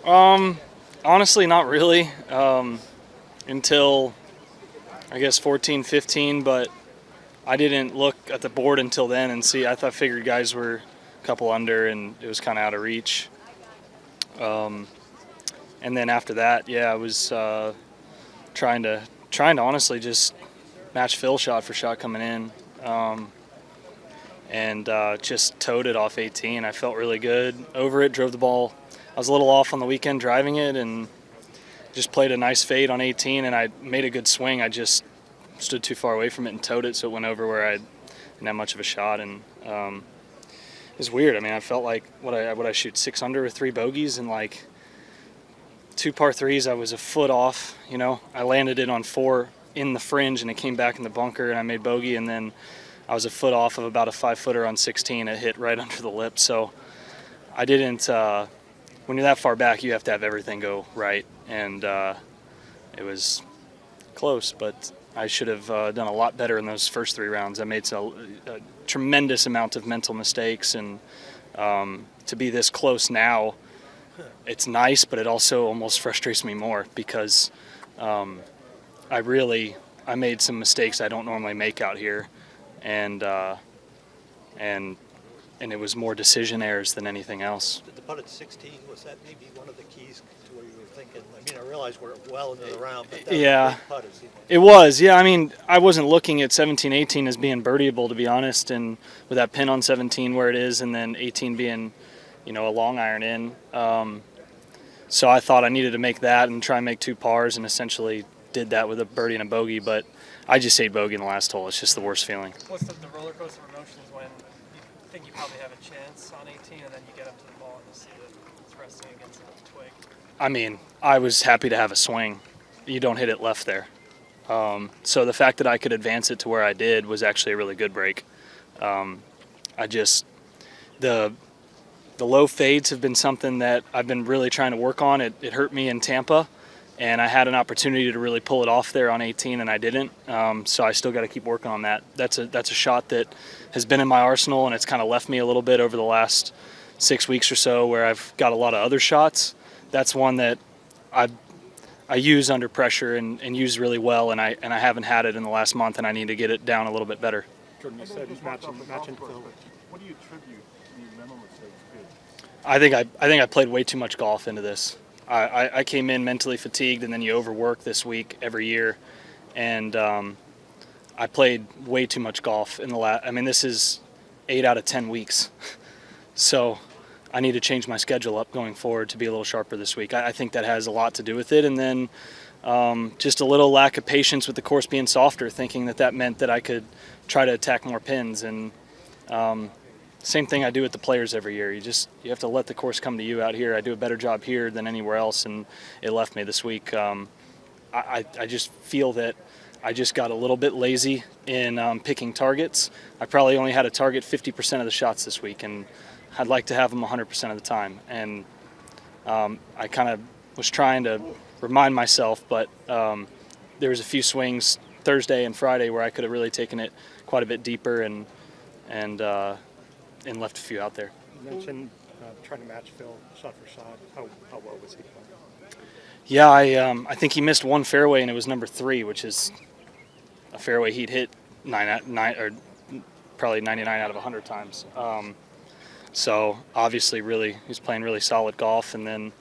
Honestly, not really. Until I guess 14, 15, but I didn't look at the board until then and see. I figured guys were a couple under and it was kind of out of reach. And then after that, yeah, I was trying to honestly just match Phil shot for shot coming in, and just towed it off 18. I felt really good over it. Drove the ball. I was a little off on the weekend driving it, and just played a nice fade on 18, and I made a good swing. I just stood too far away from it and towed it, so it went over where I didn't have much of a shot, and it was weird. I mean, I felt like what I shoot 6 under with 3 bogeys, and like 2 par 3s, I was a foot off. You know, I landed it on 4 in the fringe, and it came back in the bunker, and I made bogey, and then I was a foot off of about a 5-footer on 16. It hit right under the lip, so I didn't. When you're that far back, you have to have everything go right, and it was close, but I should have done a lot better in those first 3 rounds. I made a tremendous amount of mental mistakes, and to be this close now, it's nice, but it also almost frustrates me more because I made some mistakes I don't normally make out here, and it was more decision errors than anything else. The putt at 16, was that maybe one of the keys to where you were thinking? I mean, I realize we're well into the round, but that was a big putt, it seemed like. It was, yeah. I mean, I wasn't looking at 17, 18 as being birdieable, to be honest, and with that pin on 17 where it is, and then 18 being, a long iron in. So I thought I needed to make that and try and make 2 pars, and essentially did that with a birdie and a bogey, but I just ate bogey in the last hole. It's just the worst feeling. What's the roller coaster of emotions when you think you probably have a chance on 18 and then you get up to the ball and you see that it's resting against a twig? I mean, I was happy to have a swing. You don't hit it left there. So the fact that I could advance it to where I did was actually a really good break. The low fades have been something that I've been really trying to work on. It hurt me in Tampa, and I had an opportunity to really pull it off there on 18, and I didn't. So I still got to keep working on that. That's a shot that has been in my arsenal, and it's kind of left me a little bit over the last 6 weeks or so, where I've got a lot of other shots. That's one that I use under pressure and use really well, and I haven't had it in the last month, and I need to get it down a little bit better. Jordan, you said matching Phil. What do you attribute these mental mistakes to? I think I played way too much golf into this. I came in mentally fatigued, and then you overwork this week every year, and I played way too much golf in the last. I mean, this is 8 out of 10 weeks, so I need to change my schedule up going forward to be a little sharper this week. I think that has a lot to do with it, and then just a little lack of patience with the course being softer, thinking that meant that I could try to attack more pins, and same thing I do with the players every year. You have to let the course come to you out here. I do a better job here than anywhere else, and it left me this week. I just feel that I just got a little bit lazy in picking targets. I probably only had to target 50% of the shots this week, and I'd like to have them 100% of the time. And I kind of was trying to remind myself, but there was a few swings Thursday and Friday where I could have really taken it quite a bit deeper and left a few out there. You mentioned trying to match Phil shot for shot. How well was he playing? Yeah, I think he missed one fairway, and it was number 3, which is a fairway he'd hit probably 99 out of 100 times. So obviously, he's playing really solid golf, and then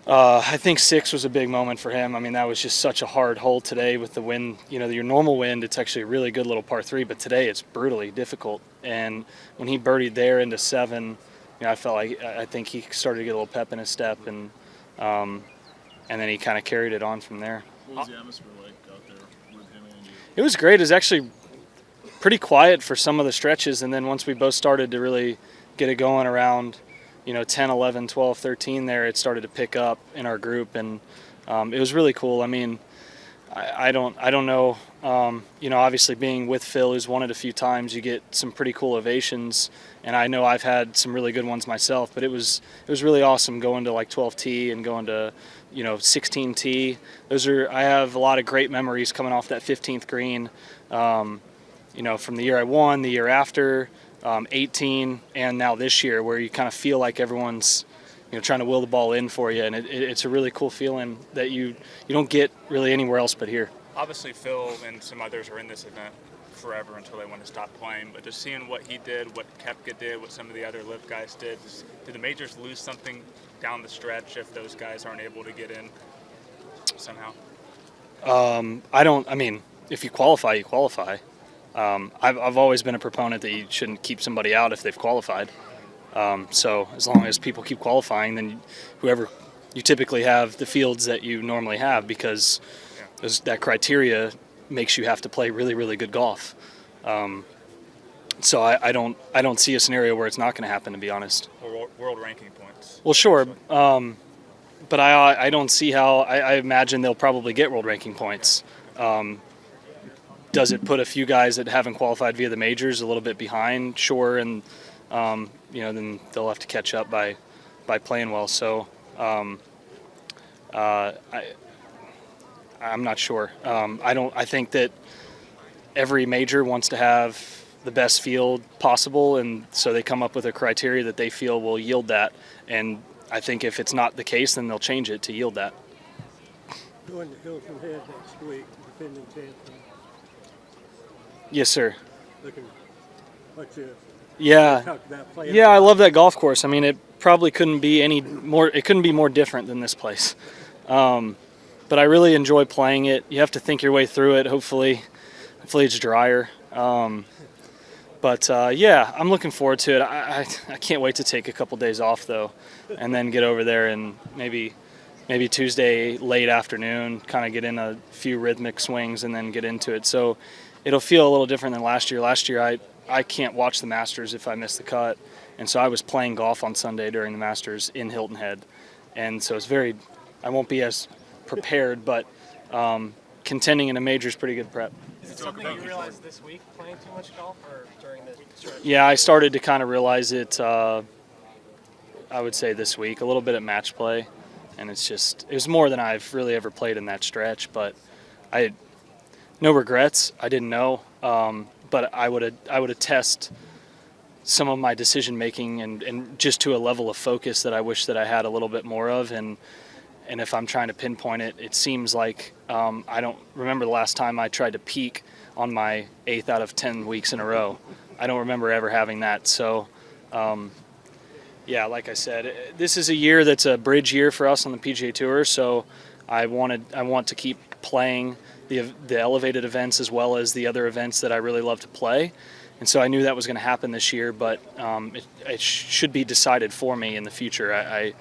I think 6 was a big moment for him. I mean, that was just such a hard hole today with the wind. Your normal wind, it's actually a really good little par 3, but today it's brutally difficult. And when he birdied there into 7, I felt like I think he started to get a little pep in his step, and then he kind of carried it on from there. What was the atmosphere like out there with him and you? It was great. It was actually pretty quiet for some of the stretches, and then once we both started to really get it going around 10, 11, 12, 13 there, it started to pick up in our group, and it was really cool. I mean, I don't know, obviously being with Phil, who's won it a few times, you get some pretty cool ovations, and I know I've had some really good ones myself, but it was really awesome going to like 12T and going to 16T. I have a lot of great memories coming off that 15th green, from the year I won, the year after, 18, and now this year, where you kind of feel like everyone's trying to will the ball in for you, and it's a really cool feeling that you don't get really anywhere else but here. Obviously, Phil and some others are in this event forever until they want to stop playing. But just seeing what he did, what Koepka did, what some of the other LIV guys did, do the majors lose something down the stretch if those guys aren't able to get in somehow? I mean, if you qualify, you qualify. I've always been a proponent that you shouldn't keep somebody out if they've qualified. So as long as people keep qualifying, then whoever you typically have the fields that you normally have, because that criteria makes you have to play really, really good golf. So I don't see a scenario where it's not going to happen, to be honest. Or world ranking points? Well, sure, but I don't see how. I imagine they'll probably get world ranking points. Does it put a few guys that haven't qualified via the majors a little bit behind? Sure, and then they'll have to catch up by playing well. So I'm not sure. I think that every major wants to have the best field possible, and so they come up with a criteria that they feel will yield that. And I think if it's not the case, then they'll change it to yield that. Going to Hilton Head next week, defending champion. Yes, sir. Looking what you Yeah. talked about playing. Yeah, I love that golf course. I mean, it probably couldn't be any more. It couldn't be more different than this place. But I really enjoy playing it. You have to think your way through it. Hopefully it's drier. But yeah, I'm looking forward to it. I can't wait to take a couple days off though, and then get over there and maybe Tuesday late afternoon, kind of get in a few rhythmic swings and then get into it. So it'll feel a little different than last year. Last year I can't watch the Masters if I miss the cut, and so I was playing golf on Sunday during the Masters in Hilton Head, and so I won't be as prepared, but contending in a major is pretty good prep. Is it something you realized this week, playing too much golf, or during the stretch? Yeah, I started to kind of realize it, I would say this week, a little bit at match play, and it was more than I've really ever played in that stretch, but no regrets. I didn't know, but I would attest some of my decision making and just to a level of focus that I wish that I had a little bit more of, and if I'm trying to pinpoint it, it seems like I don't remember the last time I tried to peak on my 8th out of 10 weeks in a row. I don't remember ever having that. So, yeah, like I said, this is a year that's a bridge year for us on the PGA Tour. So I want to keep playing the elevated events as well as the other events that I really love to play. And so I knew that was going to happen this year, but it should be decided for me in the future,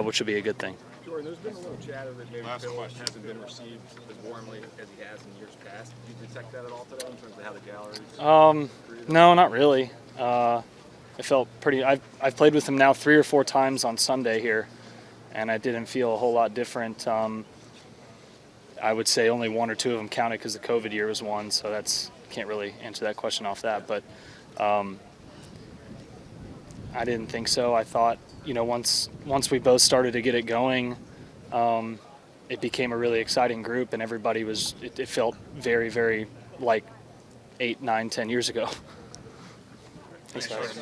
which will be a good thing. Jordan, there's been a little chatter that maybe Phil hasn't been received as warmly as he has in years past. Did you detect that at all today in terms of how the galleries? No, not really. I felt pretty. I've played with him now 3 or 4 times on Sunday here, and I didn't feel a whole lot different. I would say only 1 or 2 of them counted because the COVID year was one, so can't really answer that question off that. But I didn't think so. I thought, once we both started to get it going, it became a really exciting group, and everybody it felt very, very like 8, 9, 10 years ago. Thanks, guys.